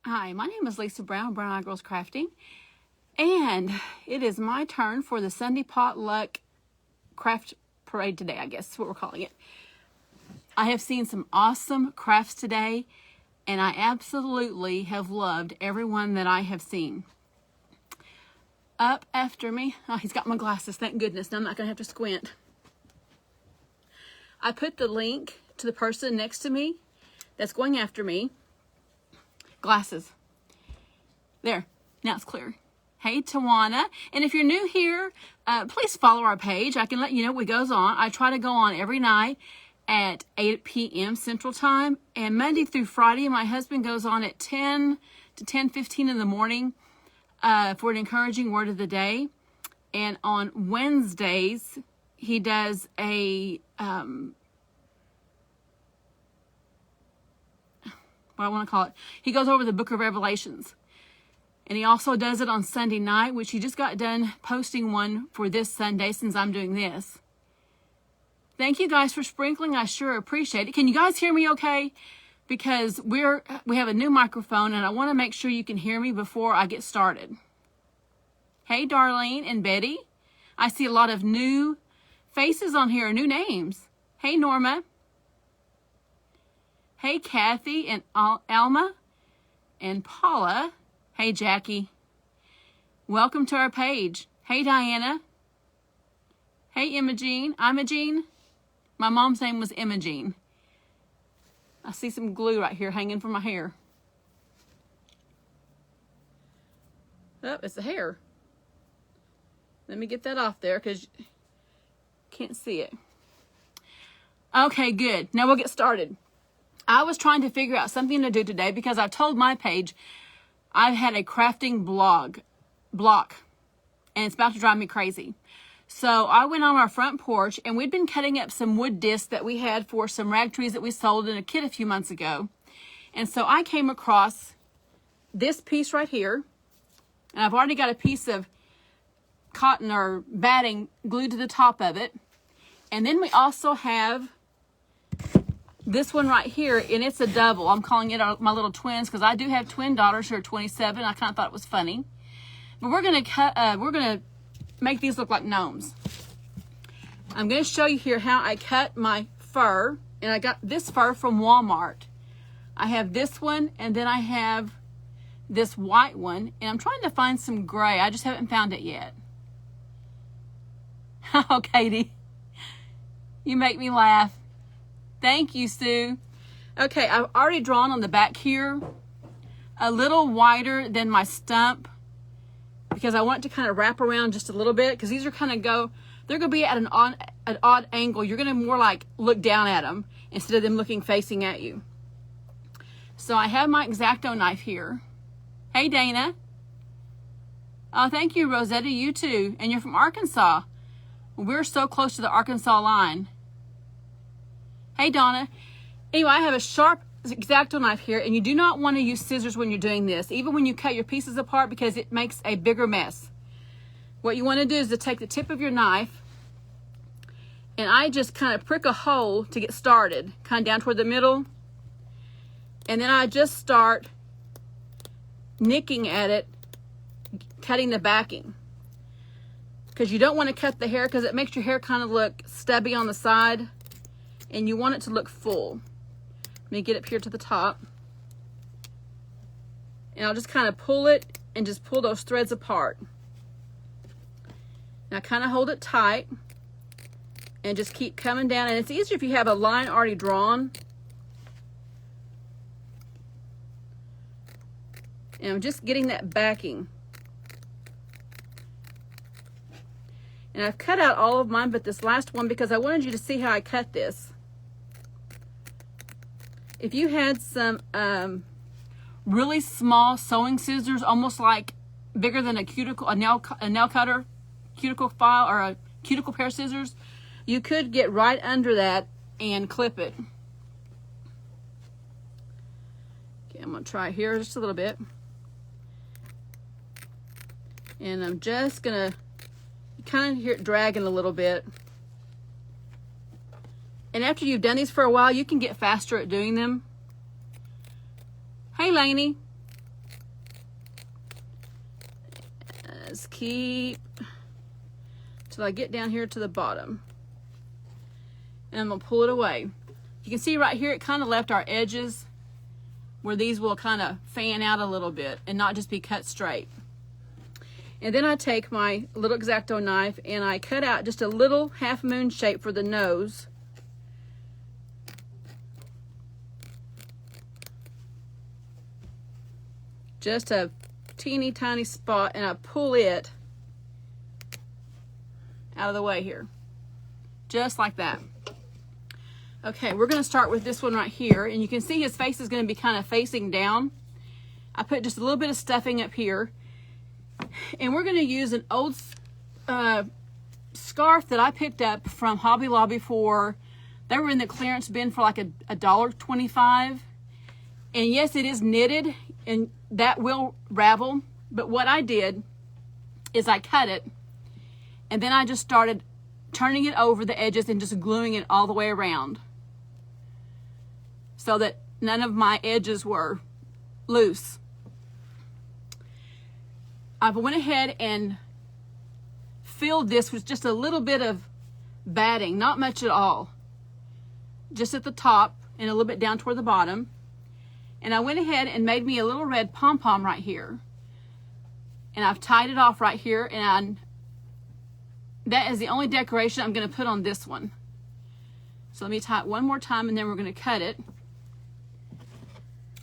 Hi, my name is Lisa Brown, Brown Eye Girls Crafting, and it is my turn for the Sunday potluck craft parade today, I guess is what we're calling it. I have seen some awesome crafts today, and I absolutely have loved every one that I have seen. Up after me, oh, he's got my glasses, thank goodness, now I'm not going to have to squint. I put the link to the person next to me that's going after me. Glasses. There, now it's clear. Hey, Tawana. And if you're new here, please follow our page. I can let you know what goes on. I try to go on every night at 8 p.m. Central Time. And Monday through Friday, my husband goes on at 10 to 10:15 in the morning for an encouraging word of the day. And on Wednesdays, he does a... what I want to call it. He goes over the book of Revelations. And he also does it on Sunday night, which he just got done posting one for this Sunday since I'm doing this. Thank you guys for sprinkling. I sure appreciate it. Can you guys hear me okay? Because we have a new microphone and I want to make sure you can hear me before I get started. Hey, Darlene and Betty. I see a lot of new faces on here, new names. Hey, Norma. Hey, Kathy and Alma and Paula. Hey, Jackie. Welcome to our page. Hey, Diana. Hey, Imogene. Imogene. My mom's name was Imogene. I see some glue right here hanging from my hair. Oh, it's the hair. Let me get that off there because you can't see it. Okay, good. Now we'll get started. I was trying to figure out something to do today because I told my page I've had a crafting block, and it's about to drive me crazy. So I went on our front porch, and we'd been cutting up some wood discs that we had for some rag trees that we sold in a kit a few months ago. And so I came across this piece right here, and I've already got a piece of cotton or batting glued to the top of it. And then we also have this one right here, and it's a double. I'm calling it my little twins because I do have twin daughters who are 27. I kind of thought it was funny. But we're gonna make these look like gnomes. I'm gonna show you here how I cut my fur, and I got this fur from Walmart. I have this one, and then I have this white one, and I'm trying to find some gray. I just haven't found it yet. Oh, Katie, you make me laugh. Thank you, Sue. Okay, I've already drawn on the back here a little wider than my stump because I want it to kind of wrap around just a little bit because these are they're going to be at an odd angle. You're going to more like look down at them instead of them looking facing at you. So I have my X-Acto knife here. Hey, Dana. Oh, thank you, Rosetta. You too. And you're from Arkansas. We're so close to the Arkansas line. Hey, Donna. Anyway, I have a sharp X-Acto knife here, and you do not want to use scissors when you're doing this, even when you cut your pieces apart, because it makes a bigger mess. What you want to do is to take the tip of your knife, and I just kind of prick a hole to get started, kind of down toward the middle, and then I just start nicking at it, cutting the backing. Because you don't want to cut the hair because it makes your hair kind of look stubby on the side. And you want it to look full. Let me get up here to the top. And I'll just kind of pull it and just pull those threads apart. Now kind of hold it tight and just keep coming down. And it's easier if you have a line already drawn. And I'm just getting that backing. And I've cut out all of mine but this last one because I wanted you to see how I cut this. If you had some really small sewing scissors, almost like bigger than a nail cutter, cuticle file, or a cuticle pair of scissors, you could get right under that and clip it. Okay, I'm gonna try here just a little bit. And I'm just gonna kind of hear it dragging a little bit. And after you've done these for a while, you can get faster at doing them. Hey, Lainey. Let's keep till I get down here to the bottom. And I'm gonna pull it away. You can see right here, it kind of left our edges where these will kind of fan out a little bit and not just be cut straight. And then I take my little X-Acto knife and I cut out just a little half moon shape for the nose. Just a teeny tiny spot, and I pull it out of the way here. Just like that. Okay, we're gonna start with this one right here, and you can see his face is gonna be kind of facing down. I put just a little bit of stuffing up here, and we're gonna use an old scarf that I picked up from Hobby Lobby for, they were in the clearance bin for like $1.25. And yes, it is knitted, and that will ravel, but what I did is I cut it, and then I just started turning it over the edges and just gluing it all the way around so that none of my edges were loose. I went ahead and filled this with just a little bit of batting, not much at all, just at the top and a little bit down toward the bottom. And I went ahead and made me a little red pom-pom right here. And I've tied it off right here, and that is the only decoration I'm going to put on this one. So let me tie it one more time, and then we're going to cut it.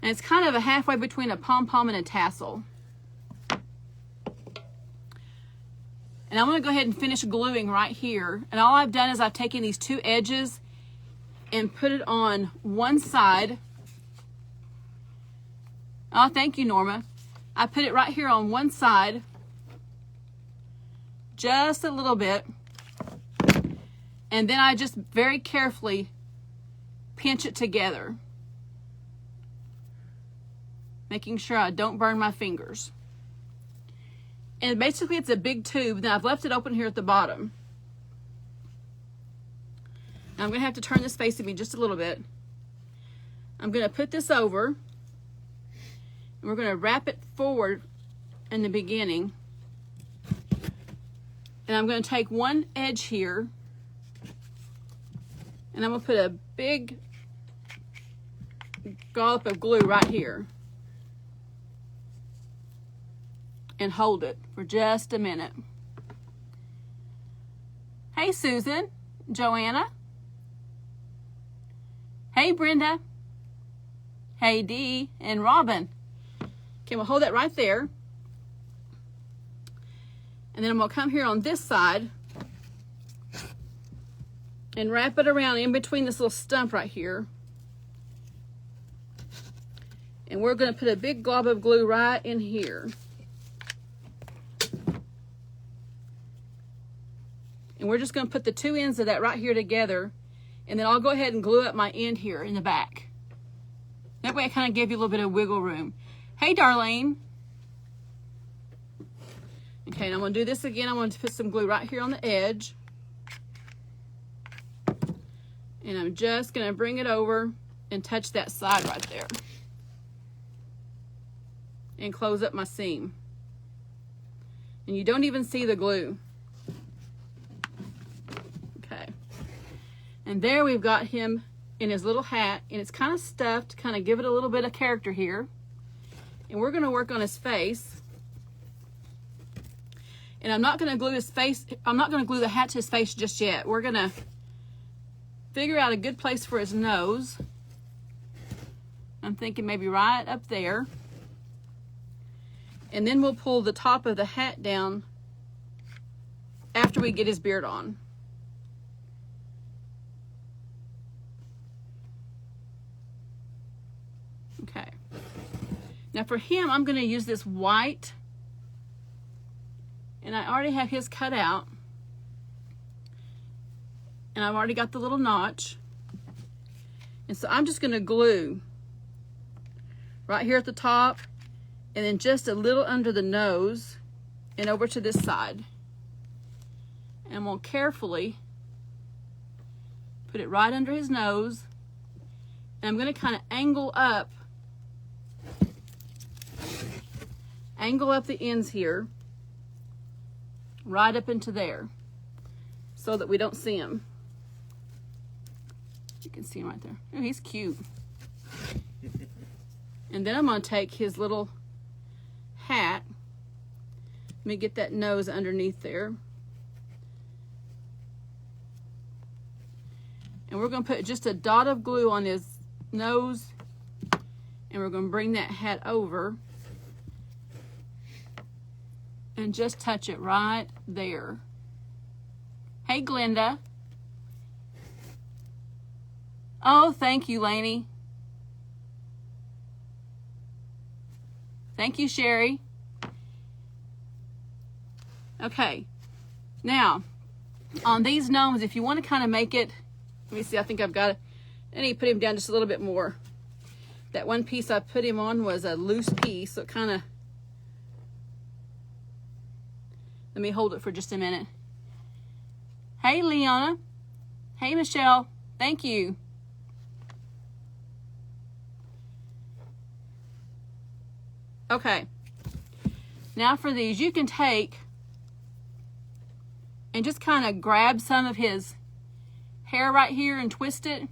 And it's kind of a halfway between a pom-pom and a tassel. And I'm going to go ahead and finish gluing right here. And all I've done is I've taken these two edges and put it on one side. Oh, thank you, Norma. I put it right here on one side, just a little bit. And then I just very carefully pinch it together, making sure I don't burn my fingers. And basically it's a big tube. Now I've left it open here at the bottom. Now I'm going to have to turn this facing me just a little bit. I'm going to put this over, and we're going to wrap it forward in the beginning. And I'm going to take one edge here, and I'm going to put a big dollop of glue right here and hold it for just a minute. Hey, Susan, Joanna. Hey, Brenda. Hey, Dee and Robin. Okay, we'll hold that right there. And then I'm going to come here on this side and wrap it around in between this little stump right here. And we're going to put a big glob of glue right in here. And we're just going to put the two ends of that right here together. And then I'll go ahead and glue up my end here in the back. That way I kind of give you a little bit of wiggle room. Hey, Darlene. Okay, and I'm going to do this again. I'm going to put some glue right here on the edge. And I'm just going to bring it over and touch that side right there. And close up my seam. And you don't even see the glue. Okay. And there we've got him in his little hat, and it's kind of stuffed, kind of give it a little bit of character here. And we're going to work on his face. And I'm not going to glue his face, I'm not going to glue the hat to his face just yet. We're going to figure out a good place for his nose. I'm thinking maybe right up there. And then we'll pull the top of the hat down after we get his beard on. Okay. Now for him, I'm going to use this white, and I already have his cut out, and I've already got the little notch, and so I'm just going to glue right here at the top, and then just a little under the nose and over to this side. And I'm going to carefully put it right under his nose, and I'm going to kind of angle up the ends here right up into there so that we don't see him. You can see him right there. Oh, he's cute. And then I'm going to take his little hat. Let me get that nose underneath there. And we're going to put just a dot of glue on his nose. And we're going to bring that hat over. And just touch it right there. Hey, Glenda. Oh, thank you, Lainey. Thank you, Sherry. Okay. Now, on these gnomes, if you want to kind of make it, let me see, I think I've got it. I need to put him down just a little bit more. That one piece I put him on was a loose piece, so it kind of, let me hold it for just a minute. Hey, Leona. Hey, Michelle. Thank you. Okay. Now for these, you can take and just kind of grab some of his hair right here and twist it.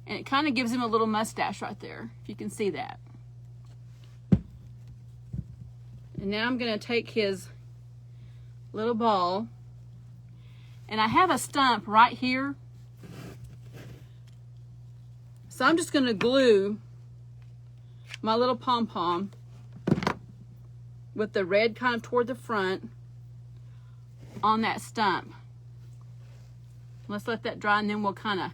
And it kind of gives him a little mustache right there, if you can see that. And now I'm going to take his little ball, and I have a stump right here. So I'm just going to glue my little pom-pom with the red kind of toward the front on that stump. Let's let that dry, and then we'll kind of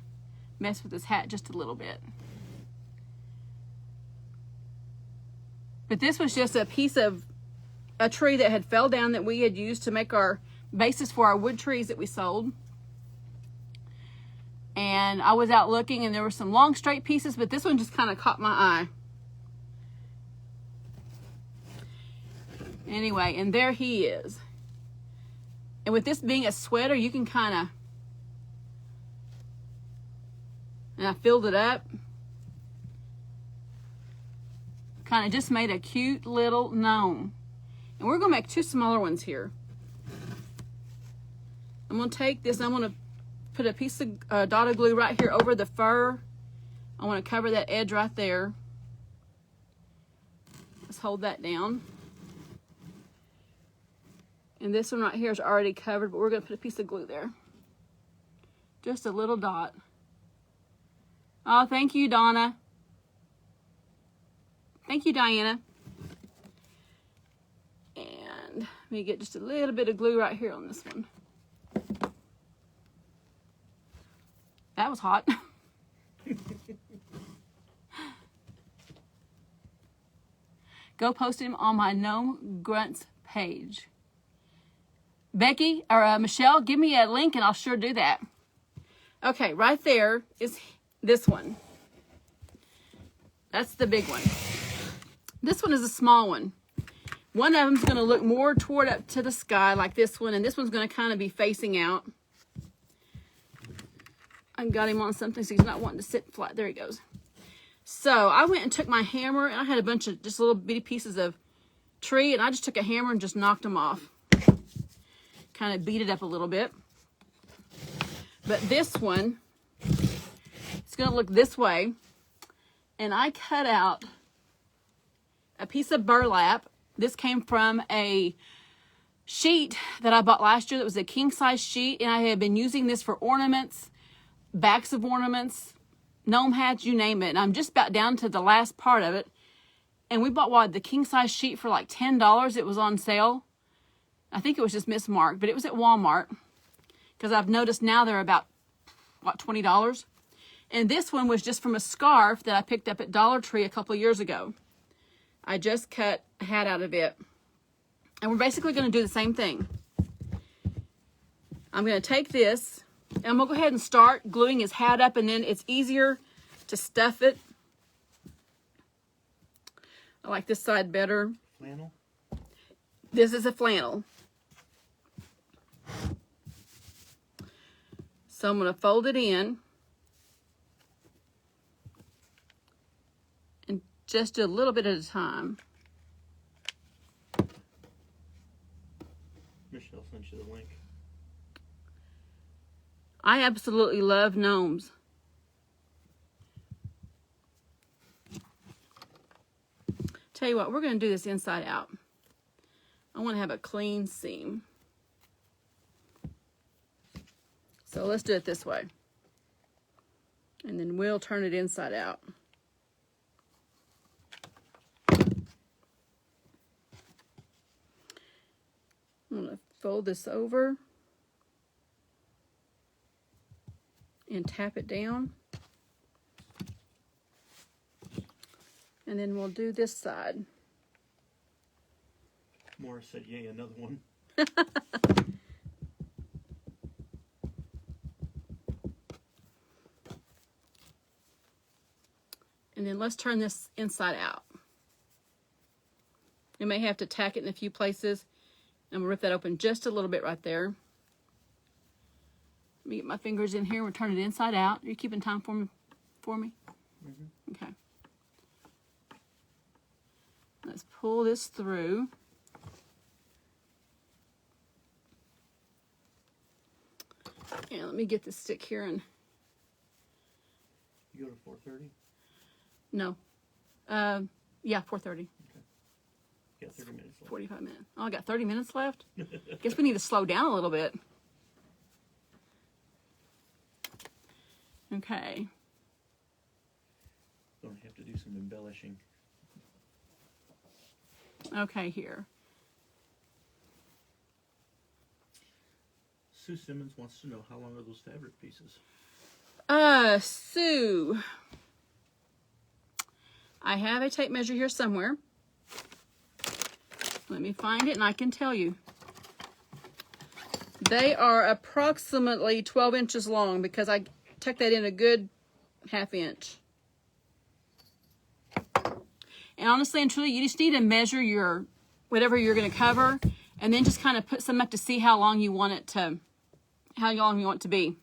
mess with this hat just a little bit. But this was just a piece of a tree that had fell down that we had used to make our bases for our wood trees that we sold. And I was out looking, and there were some long straight pieces, but this one just kind of caught my eye. Anyway, and there he is. And with this being a sweater, you can kind of, and I filled it up. Kind of just made a cute little gnome. And we're going to make two smaller ones here. I'm going to take this, I'm going to put a piece of dot of glue right here over the fur. I want to cover that edge right there. Let's hold that down. And this one right here is already covered, but we're going to put a piece of glue there. Just a little dot. Oh, thank you, Donna. Thank you, Diana. And let me get just a little bit of glue right here on this one. That was hot. Go post him on my Gnome Grunts page. Becky or Michelle, give me a link and I'll sure do that. Okay, right there is this one. That's the big one. This one is a small one. One of them's going to look more toward up to the sky like this one, and this one's going to kind of be facing out. I got him on something so he's not wanting to sit flat. There he goes. So I went and took my hammer, and I had a bunch of just little bitty pieces of tree, and I just took a hammer and just knocked them off. Kind of beat it up a little bit. But this one, it's going to look this way. And I cut out a piece of burlap. This came from a sheet that I bought last year that was a king size sheet, and I had been using this for ornaments, backs of ornaments, gnome hats, you name it. And I'm just about down to the last part of it. And we bought the king size sheet for like $10. It was on sale. I think it was just mismarked, but it was at Walmart, because I've noticed now they're about, what, $20. And this one was just from a scarf that I picked up at Dollar Tree a couple of years ago. I just cut a hat out of it. And we're basically going to do the same thing. I'm going to take this, and I'm going to go ahead and start gluing his hat up, and then it's easier to stuff it. I like this side better. Flannel? This is a flannel. So I'm going to fold it in. And just do a little bit at a time. I absolutely love gnomes. Tell you what, we're going to do this inside out. I want to have a clean seam. So let's do it this way. And then we'll turn it inside out. I'm going to fold this over and tap it down. And then we'll do this side. Morris said, yay, another one. And then let's turn this inside out. You may have to tack it in a few places. I'm going to rip that open just a little bit right there. Let me get my fingers in here. We'll turn it inside out. Are you keeping time for me? Mm-hmm. Okay. Let's pull this through. And let me get the stick here and... You go to 4:30? No. Yeah, 4:30. Okay. Yeah, 30 minutes left. 45 minutes. Oh, I got 30 minutes left? Guess we need to slow down a little bit. Okay. Gonna have to do some embellishing. Okay, here. Sue Simmons wants to know, how long are those fabric pieces? Sue. I have a tape measure here somewhere. Let me find it and I can tell you. They are approximately 12 inches long because I tucked that in a good ½ inch. And honestly and truly, you just need to measure your whatever you're going to cover, and then just kind of put some up to see how long you want it to, how long you want it to be.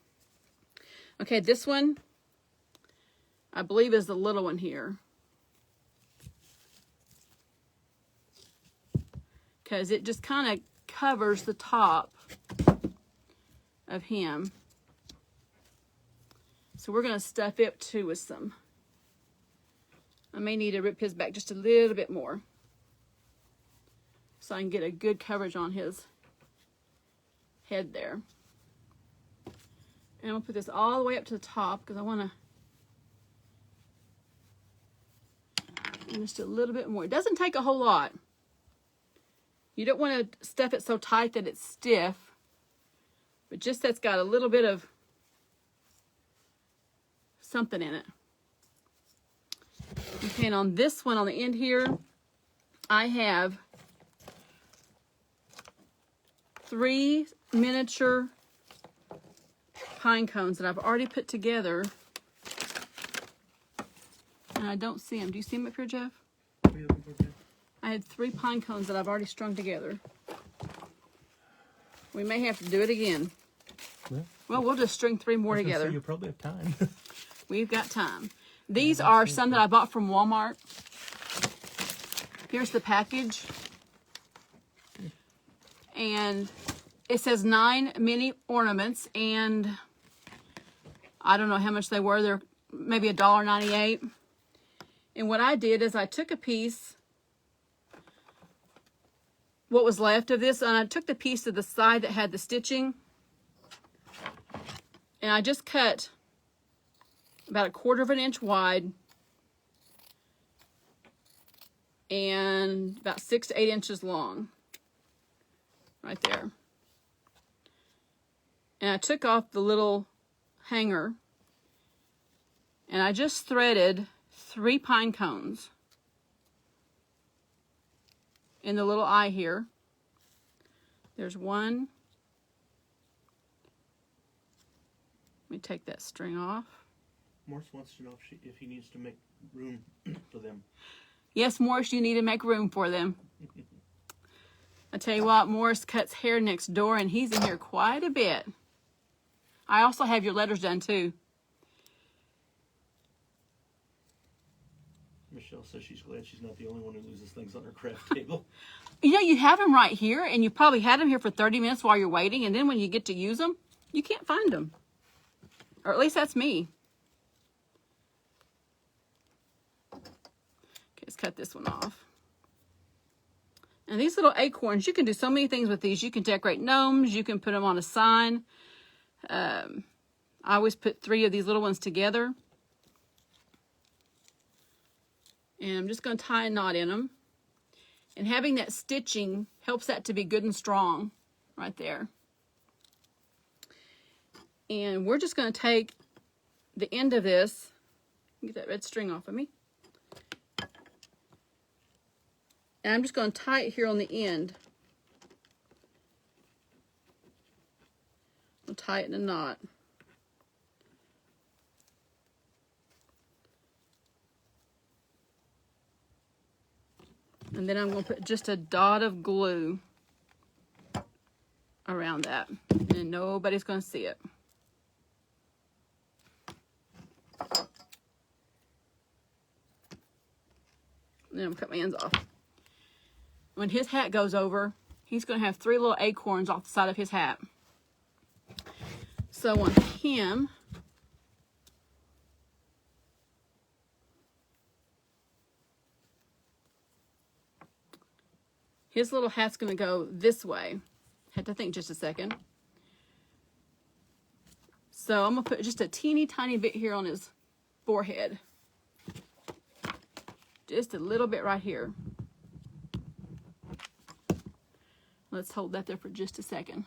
Okay, this one, I believe, is the little one here, because it just kind of covers the top of him. So we're going to stuff it too with some. I may need to rip his back just a little bit more so I can get a good coverage on his head there. And I'll put this all the way up to the top because I want to just a little bit more. It doesn't take a whole lot. You don't want to stuff it so tight that it's stiff, but just that's got a little bit of something in it. Okay, and on this one, on the end here, I have 3 miniature pine cones that I've already put together. And I don't see them. Do you see them up here, Jeff? What are you looking for, Jeff? I had 3 pine cones that I've already strung together. We may have to do it again. Well, we'll just string 3 more together. You'll probably have time. We've got time. These are some that I bought from Walmart. Here's the package. And it says 9 mini ornaments, and I don't know how much they were. They're maybe $1.98. And what I did is I took a piece, what was left of this, and I took the piece to the side that had the stitching, and I just cut about 1/4 inch wide and about 6 to 8 inches long, right there. And I took off the little hanger, and I just threaded 3 pine cones in the little eye here. There's one. Let me take that string off. Morris wants to know if he needs to make room for them. Yes, Morris, you need to make room for them. I tell you what, Morris cuts hair next door, and he's in here quite a bit. I also have your letters done, too. Michelle says she's glad she's not the only one who loses things on her craft table. You know, you have them right here, and you probably had them here for 30 minutes while you're waiting, and then when you get to use them, you can't find them. Or at least that's me. Okay, let's cut this one off. And these little acorns, you can do so many things with these. You can decorate gnomes. You can put them on a sign. I always put 3 of these little ones together. And I'm just going to tie a knot in them. And having that stitching helps that to be good and strong right there. And we're just going to take the end of this. Get that red string off of me. And I'm just going to tie it here on the end. I'll tie it in a knot. And then I'm going to put just a dot of glue around that. And nobody's going to see it. And then I'm going to cut my ends off. When his hat goes over, he's going to have 3 little acorns off the side of his hat. So on him, his little hat's going to go this way. Had to think just a second. So I'm going to put just a teeny tiny bit here on his forehead. Just a little bit right here. Let's hold that there for just a second.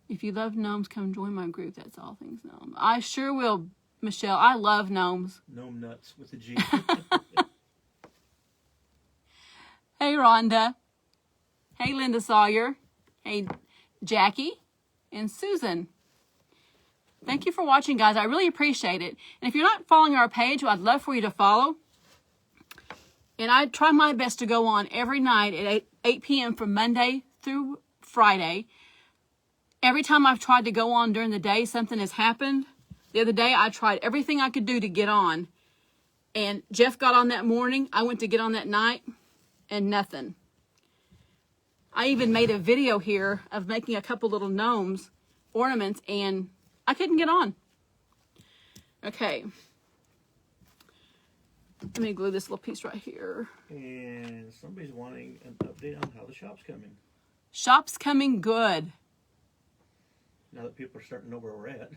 If you love gnomes, come join my group. That's all things gnome. I sure will, Michelle. I love gnomes. Gnome nuts with a G. Hey, Rhonda. Hey, Linda Sawyer. Hey, Jackie and Susan. Thank you for watching, guys. I really appreciate it. And if you're not following our page, well, I'd love for you to follow. And I try my best to go on every night at 8 p.m. from Monday through Friday. Every time I've tried to go on during the day, something has happened. The other day, I tried everything I could do to get on. And Jeff got on that morning. I went to get on that night, and nothing. I even made a video here of making a couple little gnomes, ornaments, and I couldn't get on. Okay. Let me glue this little piece right here. And somebody's wanting an update on how the shop's coming. Shop's coming good. Now that people are starting to know where we're at.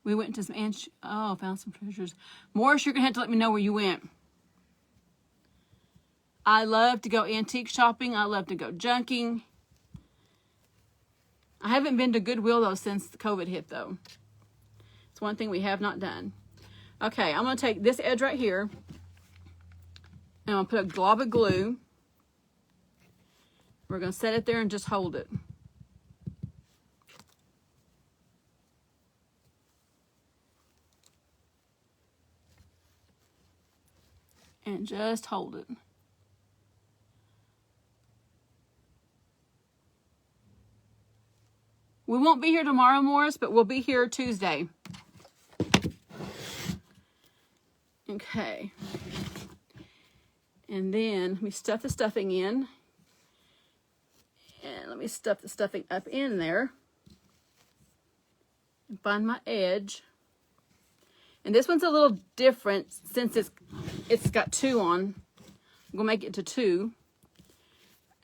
We went to some, found some treasures. Morris, you're going to have to let me know where you went. I love to go antique shopping. I love to go junking. I haven't been to Goodwill, though, since the COVID hit, though. It's one thing we have not done. Okay, I'm going to take this edge right here. And I'm going to put a glob of glue. We're going to set it there and just hold it. And just hold it. We won't be here tomorrow, Morris, but we'll be here Tuesday. Okay. And then let me stuff the stuffing in. And let me stuff the stuffing up in there. And find my edge. And this one's a little different since it's got 2 on. I'm going to make it to 2.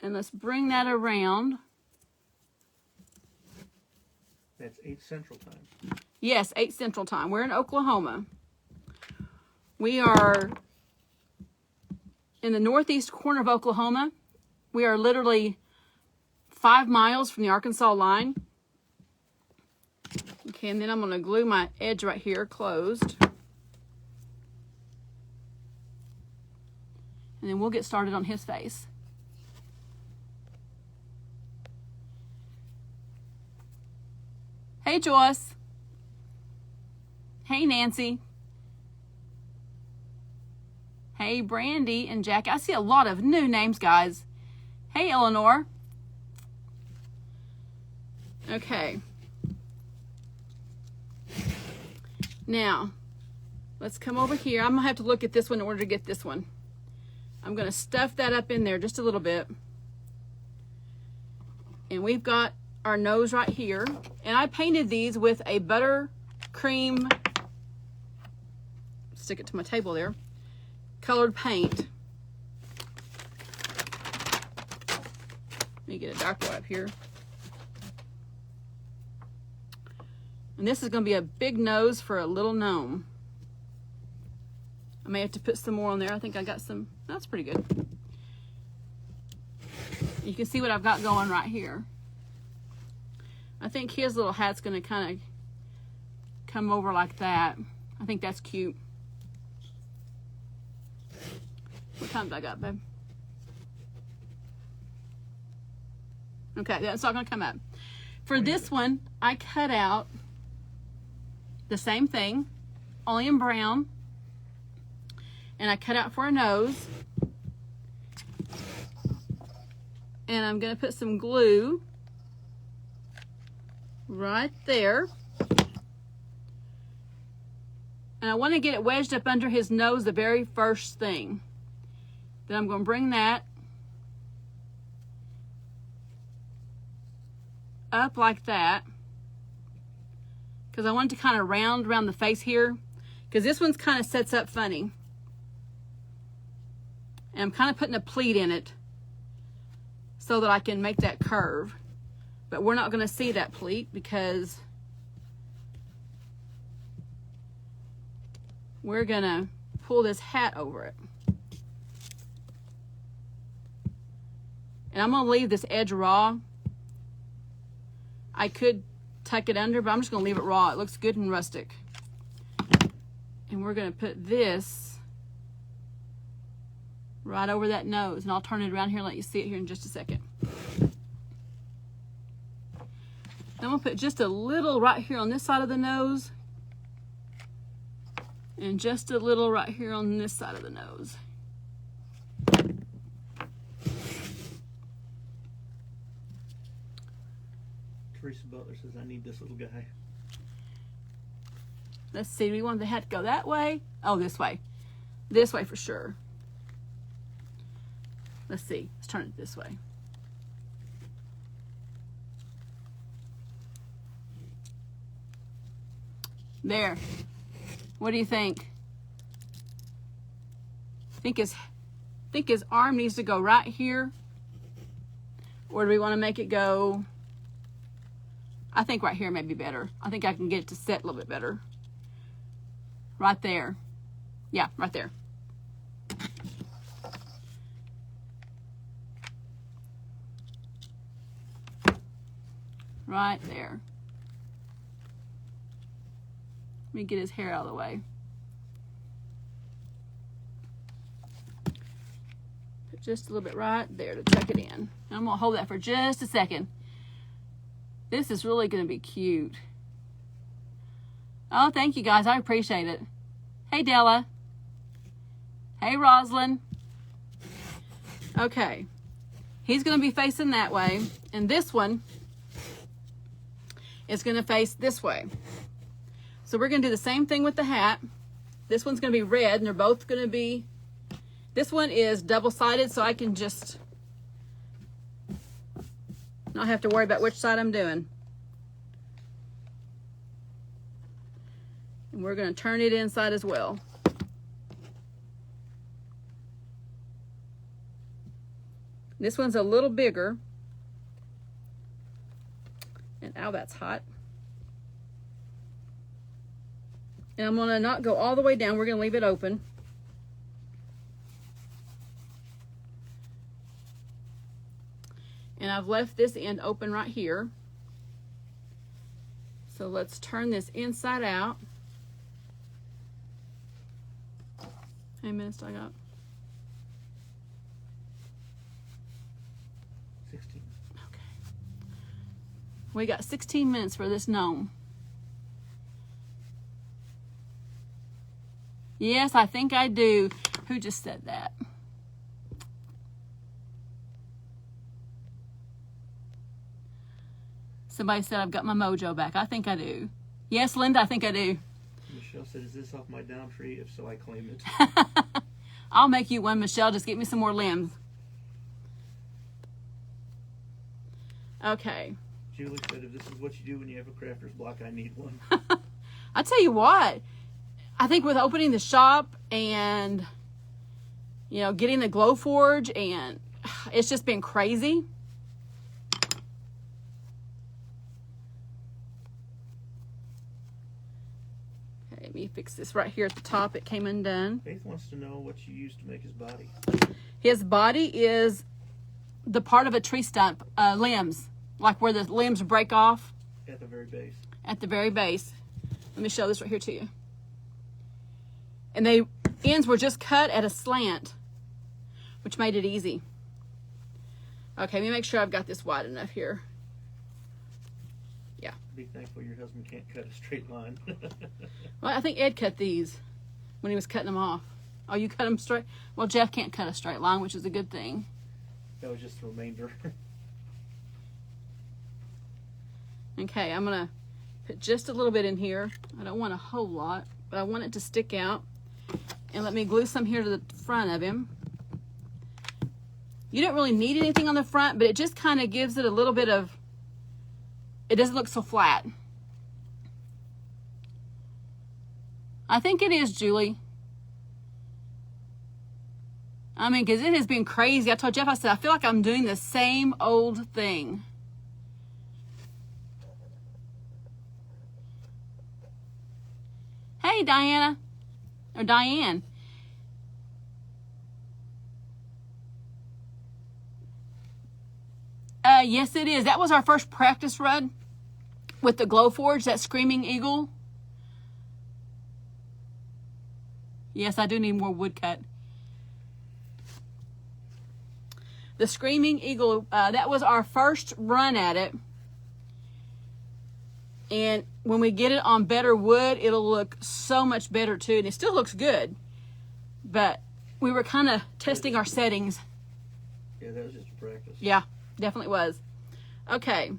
And let's bring that around. That's 8 Central Time. Yes, 8 Central Time. We're in Oklahoma. We are in the northeast corner of Oklahoma. We are literally 5 miles from the Arkansas line. Okay, and then I'm going to glue my edge right here closed. And then we'll get started on his face. Hey, Joyce. Hey, Nancy. Hey, Brandy and Jack. I see a lot of new names, guys. Hey, Eleanor. Okay. Now, let's come over here. I'm going to have to look at this one in order to get this one. I'm going to stuff that up in there just a little bit. And we've got our nose right here. And I painted these with a buttercolor cream, stick it to my table there, colored paint. Let me get a dark one up here. And this is going to be a big nose for a little gnome. I may have to put some more on there. I think I got some. That's pretty good. You can see what I've got going right here. I think his little hat's going to kind of come over like that. I think that's cute. What time do I got, babe? Okay, that's not going to come up. For this one, I cut out the same thing, only in brown. And I cut out for a nose. And I'm going to put some glue right there. And I want to get it wedged up under his nose the very first thing. Then I'm going to bring that up like that, because I want it to kind of round around the face here, because this one's kind of sets up funny. And I'm kind of putting a pleat in it so that I can make that curve. But we're not going to see that pleat because we're going to pull this hat over it. And I'm going to leave this edge raw. I could tuck it under, but I'm just going to leave it raw. It looks good and rustic. And we're going to put this right over that nose. And I'll turn it around here and let you see it here in just a second. I'm going to put just a little right here on this side of the nose. And just a little right here on this side of the nose. Teresa Butler says, I need this little guy. Let's see, do we want the hat to go that way? Oh, this way. This way for sure. Let's see, let's turn it this way. There. What do you think? Think his arm needs to go right here? Or do we want to make it go... I think right here may be better. I think I can get it to set a little bit better. Right there. Yeah, right there. Right there. Let me get his hair out of the way. Put just a little bit right there to tuck it in. And I'm going to hold that for just a second. This is really going to be cute. Oh, thank you guys. I appreciate it. Hey, Della. Hey, Roslyn. Okay. He's going to be facing that way. And this one is going to face this way. So we're going to do the same thing with the hat. This one's going to be red, and they're both going to be... This one is double-sided, so I can just... not have to worry about which side I'm doing. And we're going to turn it inside as well. This one's a little bigger. And ow, that's hot. And I'm going to not go all the way down. We're going to leave it open. And I've left this end open right here. So let's turn this inside out. How many minutes do I got? 16. Okay. We got 16 minutes for this gnome. Yes, I think I do. Who just said that? Somebody said I've got my mojo back. I think I do. Yes, Linda, I think I do. Michelle said, is this off my down tree? If so, I claim it. I'll make you one, Michelle. Just get me some more limbs. Okay. Julie said, if this is what you do when you have a crafter's block, I need one. I tell you what, I think with opening the shop and, you know, getting the Glowforge, and it's just been crazy. Okay, let me fix this right here at the top. It came undone. Faith wants to know what you used to make his body. His body is the part of a tree stump, limbs, like where the limbs break off. At the very base. At the very base. Let me show this right here to you. And the ends were just cut at a slant, which made it easy. Okay, let me make sure I've got this wide enough here. Yeah. Be thankful your husband can't cut a straight line. Well, I think Ed cut these when he was cutting them off. Oh, you cut them straight? Well, Jeff can't cut a straight line, which is a good thing. That was just the remainder. Okay, I'm going to put just a little bit in here. I don't want a whole lot, but I want it to stick out. And let me glue some here to the front of him. You don't really need anything on the front, but it just kind of gives it a little bit of, it doesn't look so flat. I think it is, Julie. I mean, because it has been crazy. I told Jeff, I said, I feel like I'm doing the same old thing. Hey, Diana. Or Diane. Yes, it is. That was our first practice run with the Glowforge, that Screaming Eagle. Yes, I do need more wood cut. The Screaming Eagle, that was our first run at it. And when we get it on better wood, it'll look so much better too. And it still looks good. But we were kind of testing our settings. Yeah, that was just a practice. Yeah, definitely was. Okay.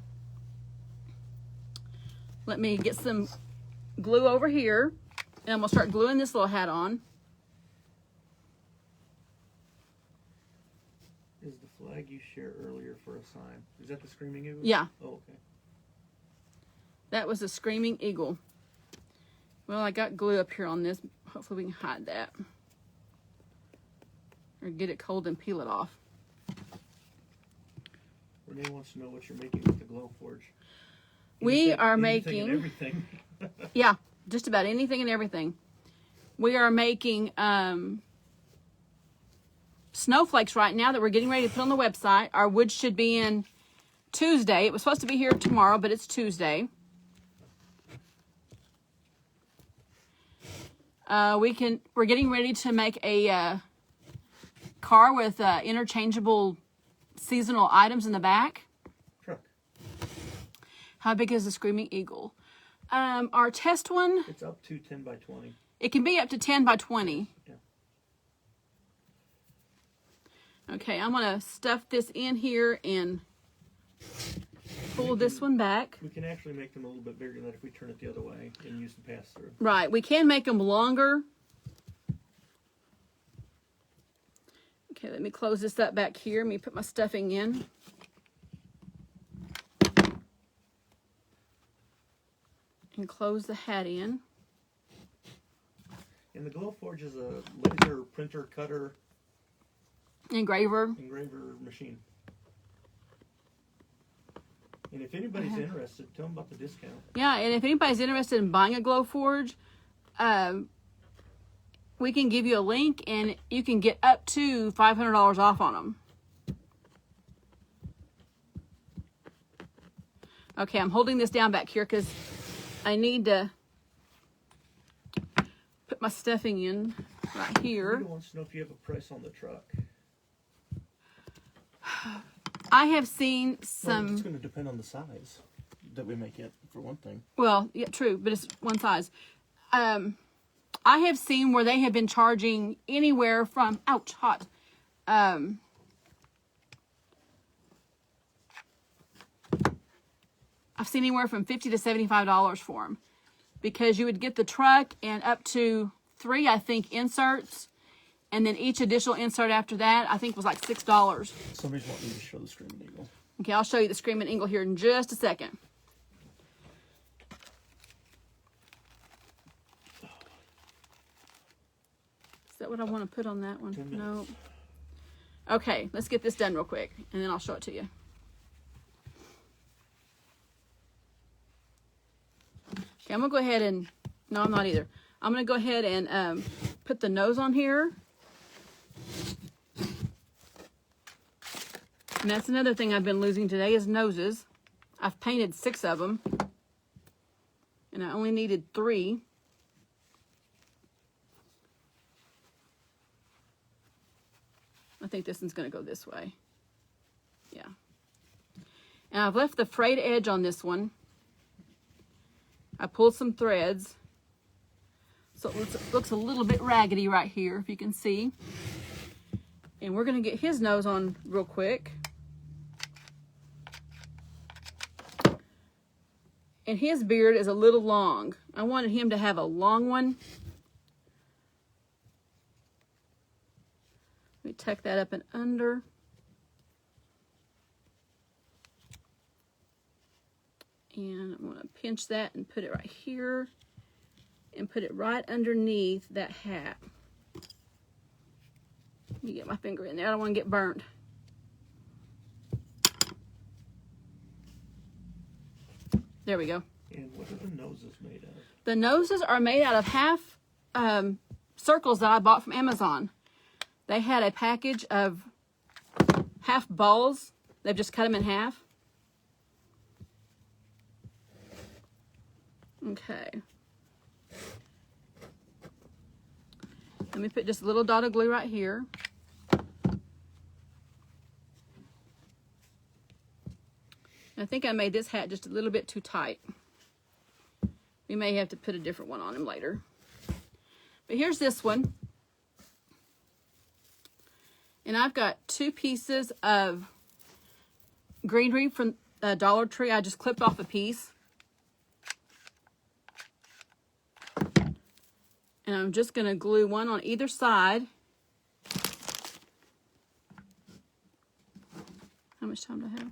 Let me get some glue over here. And I'm going to start gluing this little hat on. Is the flag you shared earlier for a sign? Is that the Screaming Eagle? Yeah. Oh, okay. That was a Screaming Eagle. Well, I got glue up here on this. Hopefully we can hide that. Or get it cold and peel it off. Renee wants to know what you're making with the Glowforge. We are anything making... and everything. Yeah, just about anything and everything. We are making snowflakes right now that we're getting ready to put on the website. Our wood should be in Tuesday. It was supposed to be here tomorrow, but it's Tuesday. We're getting ready to make a car with interchangeable seasonal items in the back. Truck. How big is the Screaming Eagle? Our test one, It's up to 10 by 20. it can be up to 10 by 20. Yeah. Okay, I'm going to stuff this in here and pull this one back. We can actually make them a little bit bigger than that if we turn it the other way and use the pass-through. Right, we can make them longer. Okay, let me close this up back here. Let me put my stuffing in. And close the hat in. And the Glowforge is a laser printer cutter Engraver. machine. And if anybody's interested, tell them about the discount. Yeah, and if anybody's interested in buying a Glowforge, we can give you a link and you can get up to $500 off on them. Okay, I'm holding this down back here because I need to put my stuffing in right here. Rita wants to know if you have a price on the truck. I have seen Well, some... it's going to depend on the size that we make it, for one thing. Well, yeah, true, but it's one size. I have seen where they have been charging anywhere from, ouch, hot. I've seen anywhere from $50 to $75 for them, because you would get the truck and up to 3, I think, inserts, and then each additional insert after that, I think, was like $6. Somebody's wanting me to show the Screaming Eagle. Okay, I'll show you the Screaming Eagle here in just a second. that what I want to put on that one? 10 No. minutes. Okay, let's get this done real quick, and then I'll show it to you. Okay, I'm going to go ahead and... No, I'm not either. I'm going to go ahead and put the nose on here. And that's another thing I've been losing today is noses. I've painted 6 of them. And I only needed 3. I think this one's going to go this way. Yeah. And I've left the frayed edge on this one. I pulled some threads. So it looks a little bit raggedy right here, if you can see. And we're going to get his nose on real quick. And his beard is a little long. I wanted him to have a long one. Let me tuck that up and under. And I'm going to pinch that and put it right here. And put it right underneath that hat. Let me get my finger in there. I don't want to get burnt. There we go. And what are the noses made out of? The noses are made out of half circles that I bought from Amazon. They had a package of half balls. They've just cut them in half. Okay. Let me put just a little dot of glue right here. I think I made this hat just a little bit too tight. We may have to put a different one on him later. But here's this one. And I've got 2 pieces of greenery from Dollar Tree. I just clipped off a piece. And I'm just going to glue one on either side. How much time do I have?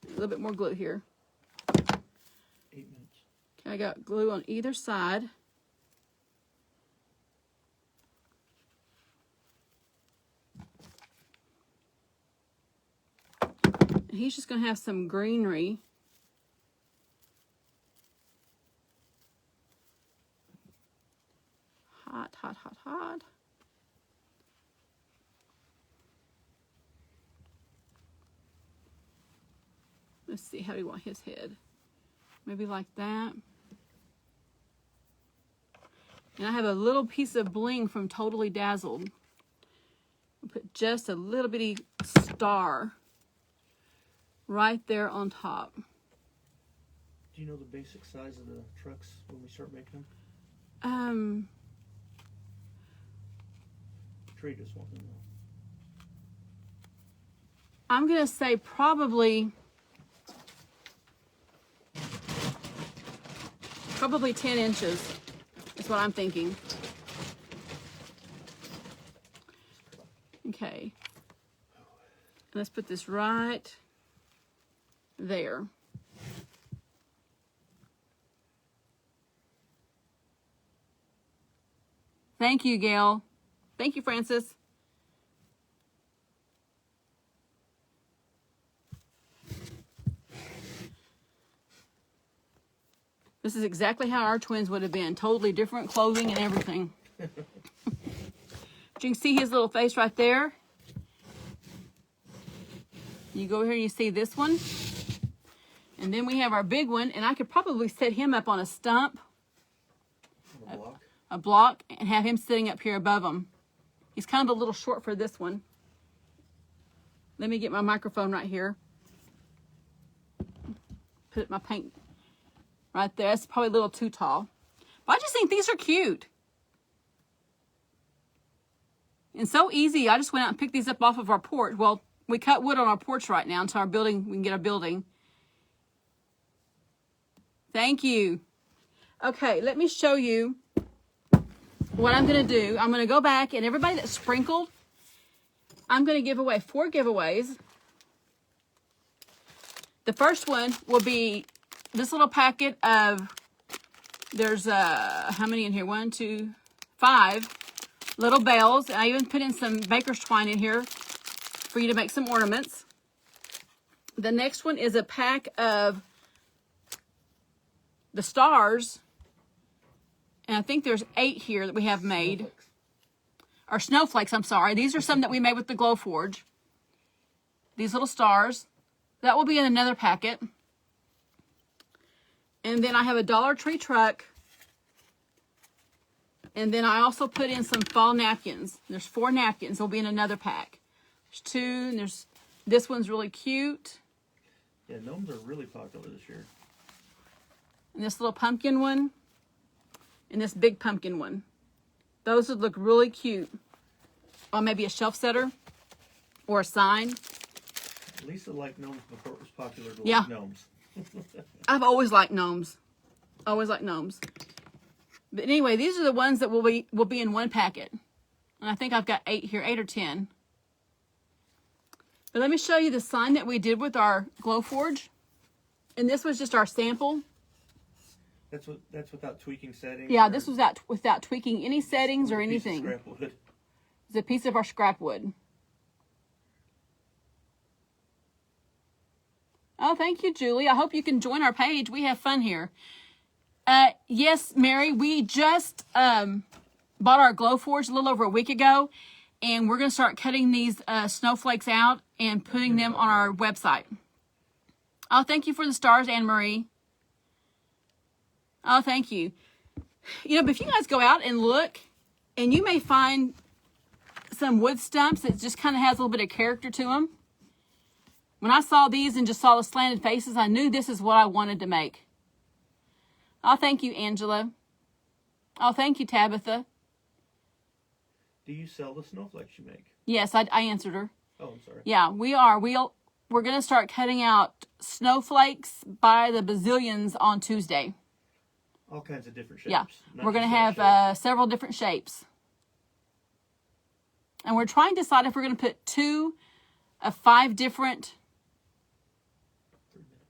A little bit more glue here. 8 minutes. Okay, I got glue on either side. And he's just going to have some greenery. Hot, hot, hot, hot. Let's see, how do you want his head? Maybe like that. And I have a little piece of bling from Totally Dazzled. I'll put just a little bitty star right there on top. Do you know the basic size of the trucks when we start making them? Tree just wanted to know. I'm going to say probably 10 inches is what I'm thinking. Okay. Let's put this right there. Thank you, Gail. Thank you, Francis. This is exactly how our twins would have been. Totally different clothing and everything. But you can see his little face right there. You go here and you see this one. And then we have our big one. And I could probably set him up on a stump. On a block? A block. And have him sitting up here above him. He's kind of a little short for this one. Let me get my microphone right here. Put my paint right there. That's probably a little too tall. But I just think these are cute. And so easy. I just went out and picked these up off of our porch. Well, we cut wood on our porch right now until our building, we can get our building. Thank you. Okay, let me show you what I'm going to do. I'm going to go back and everybody that sprinkled, I'm going to give away 4 giveaways. The first one will be this little packet of, there's how many in here? 1, 2, 5 little bells. And I even put in some baker's twine in here for you to make some ornaments. The next one is a pack of the stars. And I think there's 8 here that we have made. Or snowflakes, I'm sorry. These are some that we made with the Glowforge. These little stars. That will be in another packet. And then I have a Dollar Tree truck. And then I also put in some fall napkins. There's 4 napkins. They'll be in another pack. There's 2, and this one's really cute. Yeah, gnomes are really popular this year. And this little pumpkin one. And this big pumpkin one. Those would look really cute on maybe a shelf setter or a sign. Lisa liked gnomes before it was popular to Yeah. like gnomes. I've always liked gnomes. Always liked gnomes. But anyway, these are the ones that will be in one packet. And I think I've got 8 here, 8 or 10. But let me show you the sign that we did with our Glowforge. And this was just our sample. That's without tweaking settings. Yeah, this was without tweaking any settings or anything. Scrap wood. It's a piece of our scrap wood. Oh, thank you, Julie. I hope you can join our page. We have fun here. Yes, Mary, we just bought our Glowforge a little over a week ago, and we're going to start cutting these snowflakes out and putting them on our website. Oh, thank you for the stars, Anne Marie. Oh, thank you. You know, but if you guys go out and look, and you may find some wood stumps that just kind of has a little bit of character to them. When I saw these and just saw the slanted faces, I knew this is what I wanted to make. Oh, thank you, Angela. Oh, thank you, Tabitha. Do you sell the snowflakes you make? Yes, I answered her. Oh, I'm sorry. Yeah, we are. We're going to start cutting out snowflakes by the bazillions on Tuesday. All kinds of different shapes. Yeah, not we're going to just that have shape. several different shapes. And we're trying to decide if we're going to put 2 of 5 different... 3 minutes.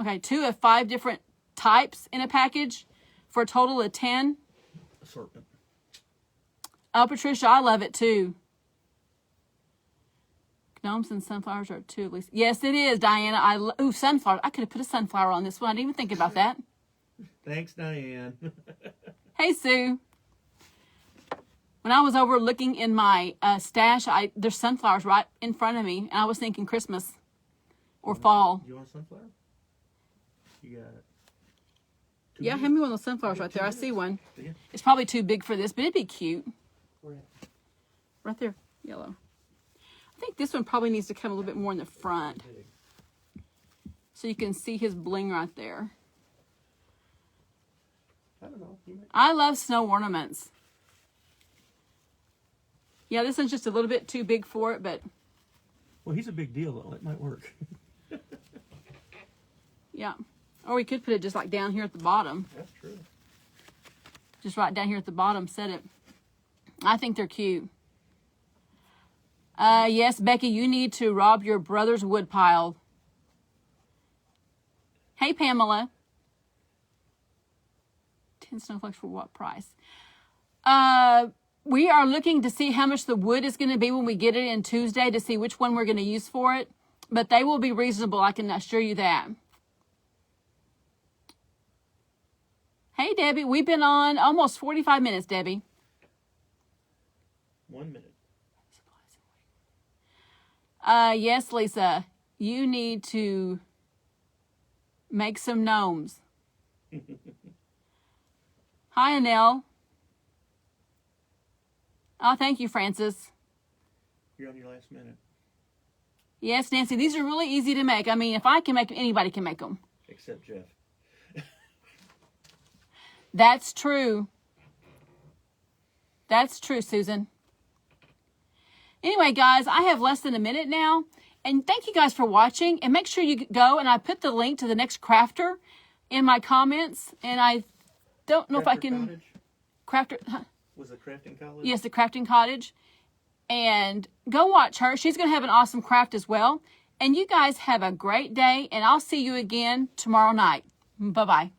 Okay, 2 of 5 different types in a package for a total of 10. Assortment. Oh, Patricia, I love it too. Gnomes and sunflowers are 2 at least. Yes, it is, Diana. Ooh, sunflowers. I could have put a sunflower on this one. I didn't even think about that. Thanks, Diane. Hey, Sue. When I was over looking in my stash, there's sunflowers right in front of me, and I was thinking Christmas or fall. You want a sunflower? You got it. Yeah, hand me one of those sunflowers right there. I see one. Yeah. It's probably too big for this, but it'd be cute. Where at? Right there, yellow. I think this one probably needs to come a little bit more in the front. Big. So you can see his bling right there. I don't know. I love snow ornaments. Yeah, this one's just a little bit too big for it, but... Well, he's a big deal, though. It might work. Yeah. Or we could put it just like down here at the bottom. That's true. Just right down here at the bottom, set it. I think they're cute. Yes, Becky, you need to rob your brother's wood pile. Hey, Pamela. 10 snowflakes for what price? We are looking to see how much the wood is going to be when we get it in Tuesday to see which one we're going to use for it. But they will be reasonable, I can assure you that. Hey, Debbie, we've been on almost 45 minutes, Debbie. 1 minute. Yes, Lisa, you need to make some gnomes. Hi, Anel. Oh, thank you, Francis. You're on your last minute. Yes, Nancy, these are really easy to make. I mean, if I can make them, anybody can make them. Except Jeff. That's true. That's true, Susan. Anyway, guys, I have less than a minute now. And thank you guys for watching. And make sure you go, and I put the link to the next crafter in my comments. And I don't know if I can... Cottage? Crafter... Huh? Was it Crafting College? Yes, the Crafting Cottage. And go watch her. She's going to have an awesome craft as well. And you guys have a great day. And I'll see you again tomorrow night. Bye-bye.